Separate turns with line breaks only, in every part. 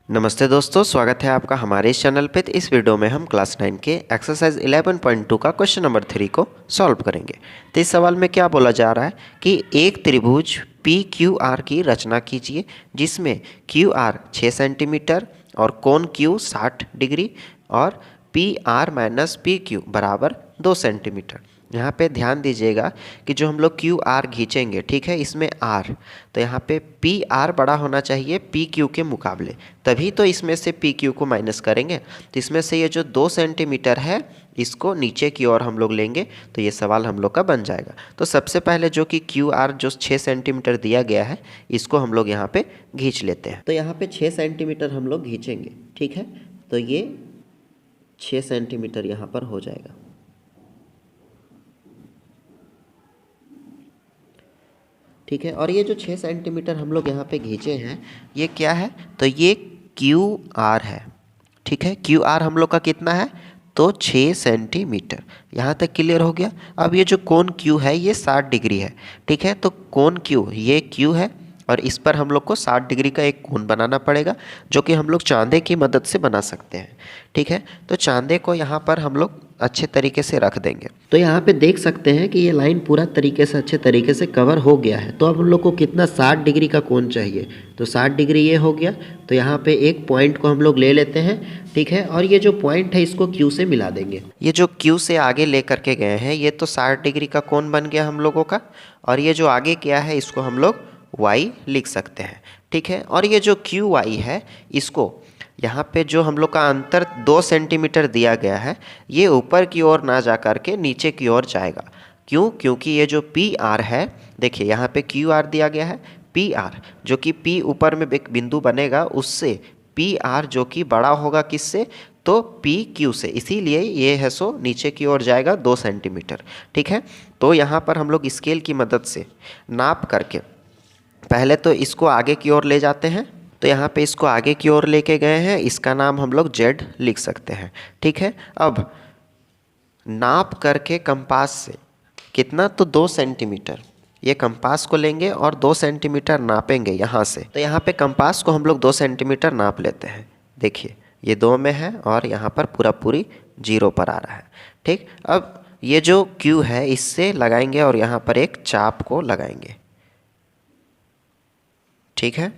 नमस्ते दोस्तों, स्वागत है आपका हमारे इस चैनल पे। तो इस वीडियो में हम क्लास 9 के एक्सरसाइज 11.2 का क्वेश्चन नंबर 3 को सॉल्व करेंगे। तो इस सवाल में क्या बोला जा रहा है कि एक त्रिभुज पी क्यू आर की रचना कीजिए जिसमें क्यू आर 6 सेंटीमीटर और कोण क्यू 60 डिग्री और P R minus P Q बराबर 2 सेंटीमीटर। यहाँ पे ध्यान दीजिएगा कि जो हम लोग क्यू आर खींचेंगे, ठीक है, इसमें आर, तो यहाँ पे पी आर बड़ा होना चाहिए पी क्यू के मुकाबले, तभी तो इसमें से पी क्यू को माइनस करेंगे। तो इसमें से ये जो 2 सेंटीमीटर है इसको नीचे की ओर हम लोग लेंगे तो ये सवाल हम लोग का बन जाएगा। तो सबसे पहले जो कि क्यू आर जो 6 सेंटीमीटर दिया गया है इसको हम लोग यहाँ पे खींच लेते हैं। तो यहाँ पे 6 सेंटीमीटर हम लोग खींचेंगे, ठीक है। तो ये 6 सेंटीमीटर यहाँ पर हो जाएगा, ठीक है। और ये जो 6 सेंटीमीटर हम लोग यहाँ पे खींचे हैं ये क्या है, तो ये क्यू आर है, ठीक है। क्यू आर हम लोग का कितना है, तो 6 सेंटीमीटर। यहाँ तक क्लियर हो गया। अब ये जो कोण क्यू है ये 60 डिग्री है, ठीक है। तो कोण क्यू, ये क्यू है और इस पर हम लोग को 60 डिग्री का एक कोण बनाना पड़ेगा जो कि हम लोग चांदे की मदद से बना सकते हैं, ठीक है। तो चांदे को यहाँ पर हम लोग अच्छे तरीके से रख देंगे। तो यहाँ पे देख सकते हैं कि ये लाइन पूरा तरीके से अच्छे तरीके से कवर हो गया है। तो अब हम लोग को कितना 60 डिग्री का कोण चाहिए, तो 60 डिग्री ये हो गया। तो यहाँ पे एक पॉइंट को हम लोग ले लेते हैं, ठीक है। और ये जो पॉइंट है इसको क्यू से मिला देंगे। ये जो क्यू से आगे ले करके गए हैं ये तो 60 डिग्री का कोण बन गया हम लोगों का। और ये जो आगे किया है इसको हम लोग y लिख सकते हैं, ठीक है। और ये जो क्यू वाई है इसको यहाँ पे जो हम लोग का अंतर 2 सेंटीमीटर दिया गया है ये ऊपर की ओर ना जा कर के नीचे की ओर जाएगा। क्यों? क्योंकि ये जो पी आर है, देखिए यहाँ पे क्यू आर दिया गया है, पी आर जो कि पी ऊपर में एक बिंदु बनेगा उससे पी आर जो कि बड़ा होगा किससे, तो पी क्यू से, इसीलिए ये है सो नीचे की ओर जाएगा 2 सेंटीमीटर, ठीक है। तो यहाँ पर हम लोग स्केल की मदद से नाप करके पहले तो इसको आगे की ओर ले जाते हैं। तो यहाँ पे इसको आगे की ओर लेके गए हैं, इसका नाम हम लोग जेड लिख सकते हैं, ठीक है। अब नाप करके कंपास से कितना, तो 2 सेंटीमीटर, ये कंपास को लेंगे और 2 सेंटीमीटर नापेंगे यहाँ से। तो यहाँ पे कंपास को हम लोग 2 सेंटीमीटर नाप लेते हैं। देखिए ये 2 में है और यहाँ पर पूरी 0 पर आ रहा है, ठीक। अब ये जो क्यू है इससे लगाएंगे और यहाँ पर एक चाप को लगाएंगे, ठीक है।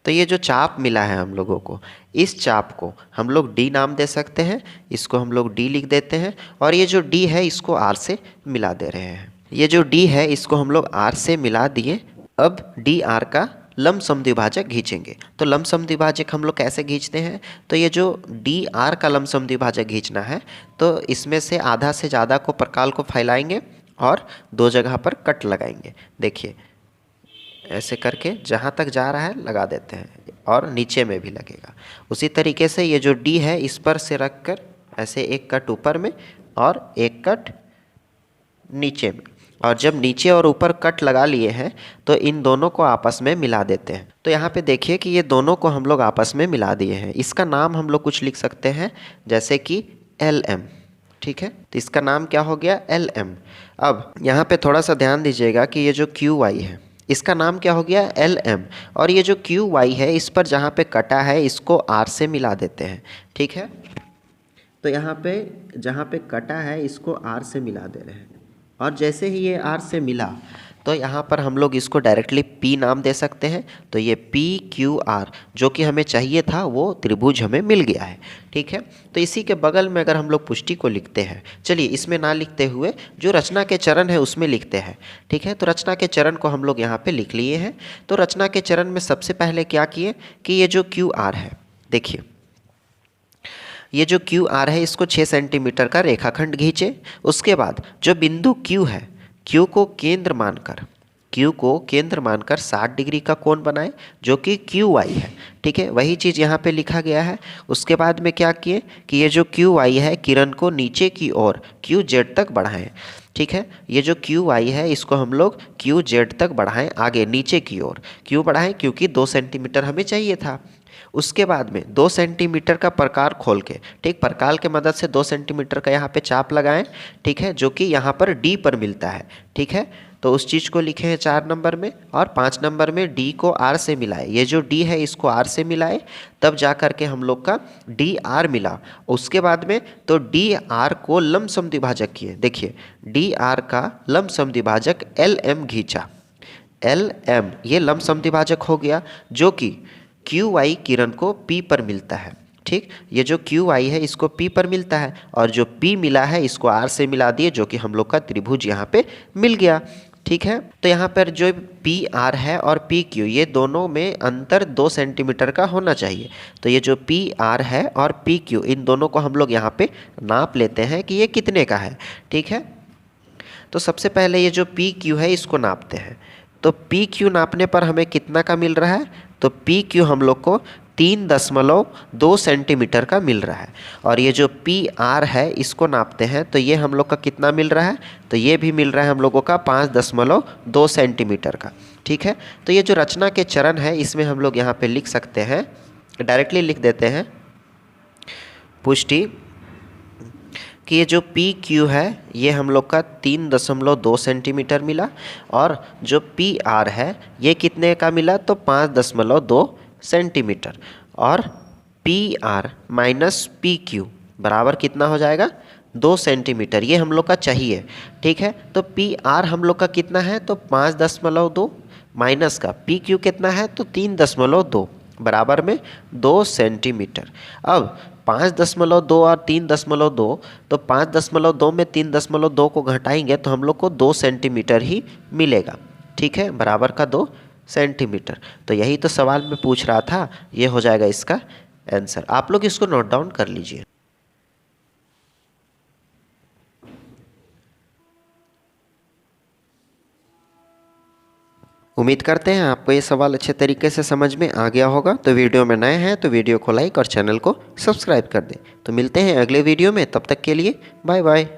तो ये जो चाप मिला है हम लोगों को, इस चाप को हम लोग डी नाम दे सकते हैं, इसको हम लोग डी लिख देते हैं। और ये जो डी है इसको आर से मिला दे रहे हैं। ये जो डी है इसको हम लोग आर से मिला दिए। अब डी आर का लंबसम द्विभाजक खींचेंगे। तो लंबसम द्विभाजक हम लोग कैसे खींचते हैं, तो ये जो डी आर का लंबसम द्विभाजक खींचना है तो इसमें से आधा से ज़्यादा को प्रकाल को फैलाएंगे और 2 जगह पर कट लगाएंगे। देखिए ऐसे करके जहाँ तक जा रहा है लगा देते हैं और नीचे में भी लगेगा। उसी तरीके से ये जो डी है इस पर से रख कर ऐसे एक कट ऊपर में और एक कट नीचे में, और जब नीचे और ऊपर कट लगा लिए हैं तो इन दोनों को आपस में मिला देते हैं। तो यहाँ पे देखिए कि ये दोनों को हम लोग आपस में मिला दिए हैं। इसका नाम हम लोग कुछ लिख सकते हैं जैसे कि एल एम, ठीक है। तो इसका नाम क्या हो गया, एल एम। अब यहाँ पे थोड़ा सा ध्यान दीजिएगा कि ये जो क्यू वाई है इसका नाम क्या हो गया, एल एम। और ये जो क्यू वाई है इस पर जहाँ पे कटा है इसको आर से मिला देते हैं, ठीक है। तो यहाँ पे जहाँ पे कटा है इसको आर से मिला दे रहे हैं और जैसे ही ये आर से मिला तो यहाँ पर हम लोग इसको डायरेक्टली पी नाम दे सकते हैं। तो ये पी क्यू आर जो कि हमें चाहिए था वो त्रिभुज हमें मिल गया है, ठीक है। तो इसी के बगल में अगर हम लोग पुष्टि को लिखते हैं, चलिए इसमें ना लिखते हुए जो रचना के चरण है उसमें लिखते हैं, ठीक है। तो रचना के चरण को हम लोग यहाँ पे लिख लिए हैं। तो रचना के चरण में सबसे पहले क्या किए कि ये जो क्यू आर है, देखिए ये जो क्यू आर है इसको 6 सेंटीमीटर का रेखाखंड खींचे। उसके बाद जो बिंदु क्यू है, क्यू को केंद्र मानकर 60 डिग्री का कोण बनाए जो कि क्यू वाई है, ठीक है। वही चीज़ यहाँ पे लिखा गया है। उसके बाद में क्या किए कि ये जो क्यू वाई है किरण को नीचे की ओर क्यू जेड तक बढ़ाएं, ठीक है। ये जो क्यू वाई है इसको हम लोग क्यू जेड तक बढ़ाएं, आगे नीचे की ओर क्यों बढ़ाएं, क्योंकि 2 सेंटीमीटर हमें चाहिए था। उसके बाद में 2 सेंटीमीटर का प्रकार खोल के, ठीक, प्रकार के मदद से 2 सेंटीमीटर का यहाँ पे चाप लगाएं, ठीक है, जो कि यहाँ पर डी पर मिलता है, ठीक है। तो उस चीज़ को लिखे हैं 4 नंबर में, और 5 नंबर में डी को आर से मिलाए। ये जो डी है इसको आर से मिलाए, तब जा कर के हम लोग का डी आर मिला। उसके बाद में तो डी आर को लमसम द्विभाजक किए। देखिए डी आर का लमसम द्विभाजक एल एम घींचा, एल एम ये लमसम द्विभाजक हो गया, जो कि क्यू आई किरण को पी पर मिलता है। ठीक, ये जो क्यू आई है इसको पी पर मिलता है, और जो पी मिला है इसको आर से मिला दिए, जो कि हम लोग का त्रिभुज यहाँ पे मिल गया। ठीक है, तो यहाँ पर जो पी आर है और पी क्यू ये दोनों में अंतर 2 सेंटीमीटर का होना चाहिए। तो ये जो पी आर है और पी क्यू इन दोनों को हम लोग यहाँ पे नाप लेते हैं कि ये कितने का है। ठीक है, तो सबसे पहले ये जो पी क्यू है इसको नापते हैं। तो पी क्यू नापने पर हमें कितना का मिल रहा है, तो पी क्यू हम लोग को 3.2 सेंटीमीटर का मिल रहा है। और ये जो पी आर है इसको नापते हैं, तो ये हम लोग का कितना मिल रहा है, तो ये भी मिल रहा है हम लोगों का 5.2 सेंटीमीटर का। ठीक है, तो ये जो रचना के चरण है इसमें हम लोग यहाँ पे लिख सकते हैं, डायरेक्टली लिख देते हैं पुष्टि कि ये जो पी क्यू है ये हम लोग का 3.2 सेंटीमीटर मिला, और जो पी आर है ये कितने का मिला, तो 5.2 सेंटीमीटर। और P R minus P Q बराबर कितना हो जाएगा, 2 सेंटीमीटर, ये हम लोग का चाहिए। ठीक है, तो पी आर हम लोग का कितना है, तो 5.2 माइनस का पी क्यू कितना है, तो 3.2 बराबर में 2 सेंटीमीटर। अब 5.2 और 3.2, तो 5.2 में 3.2 को घटाएंगे तो हम लोग को 2 सेंटीमीटर ही मिलेगा। ठीक है, बराबर का 2 सेंटीमीटर। तो यही तो सवाल में पूछ रहा था, ये हो जाएगा इसका आंसर। आप लोग इसको नोट डाउन कर लीजिए। उम्मीद करते हैं आपको ये सवाल अच्छे तरीके से समझ में आ गया होगा। तो वीडियो में नए हैं तो वीडियो को लाइक और चैनल को सब्सक्राइब कर दें। तो मिलते हैं अगले वीडियो में, तब तक के लिए बाय बाय।